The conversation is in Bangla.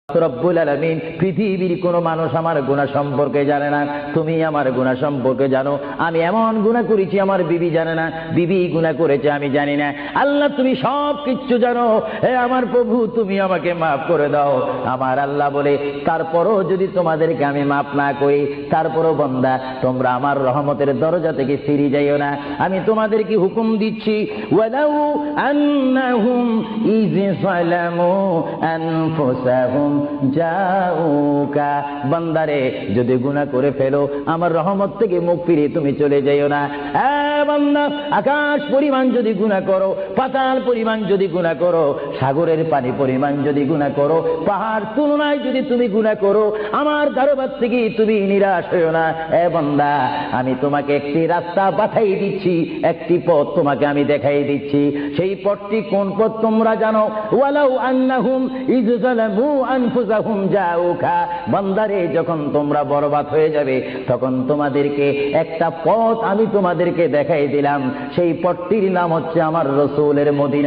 রব্বুল আলামিন পৃথিবীর কোনো মানুষ আমার গুনাহ সম্পর্কে জানে না, তুমি আমার গুনাহ সম্পর্কে জানো। আমি এমন গুনাহ করেছি আমার বিবি জানে না, বিবি গুনাহ করেছে আমি জানি না। আল্লাহ তুমি সব কিছু জানো, হে আমার প্রভু তুমি আমাকে মাফ করে দাও। আমার আল্লাহ বলে তারপরও যদি তোমাদেরকে আমি মাফ না করি, তারপরও বান্দা তোমরা আমার রহমতের দরজা থেকে ফিরে যাইও না। আমি তোমাদেরকে হুকুম দিচ্ছি, ওয়ালাউ আন্নাহুম ইয যালামু আনফুসাহুম জাউকা, বান্দারে যদি গুনাহ করে ফেলো আমার রহমত থেকে মুখ ফিরিয়ে তুমি চলে যাইও না। বান্দা আকাশ পরিমাণ যদি গুনাহ করো, পাতাল পরিমাণ যদি গুনাহ করো, সাগরের পানি পরিমাণ যদি গুনাহ করো, পাহাড় তুলনায় যদি তুমি গুনাহ করো, আমার দরবার থেকে তুমি নিরাশ হইও না। বান্দা আমি তোমাকে একটি রাস্তা পাঠাই দিচ্ছি, একটি পথ তোমাকে আমি দেখাই দিচ্ছি। সেই পথটি কোন পথ তোমরা জানো? ওয়ালাউ আন্নাহুম ইয যালামু আনফুসাহুম জাউকা, বান্দারে যখন তোমরা বরবাদ হয়ে যাবে তখন তোমাদেরকে একটা পথ আমি তোমাদেরকে দেখাই দিলাম, সেই পথটির নাম হচ্ছে আমার রাসূলের মদিনা।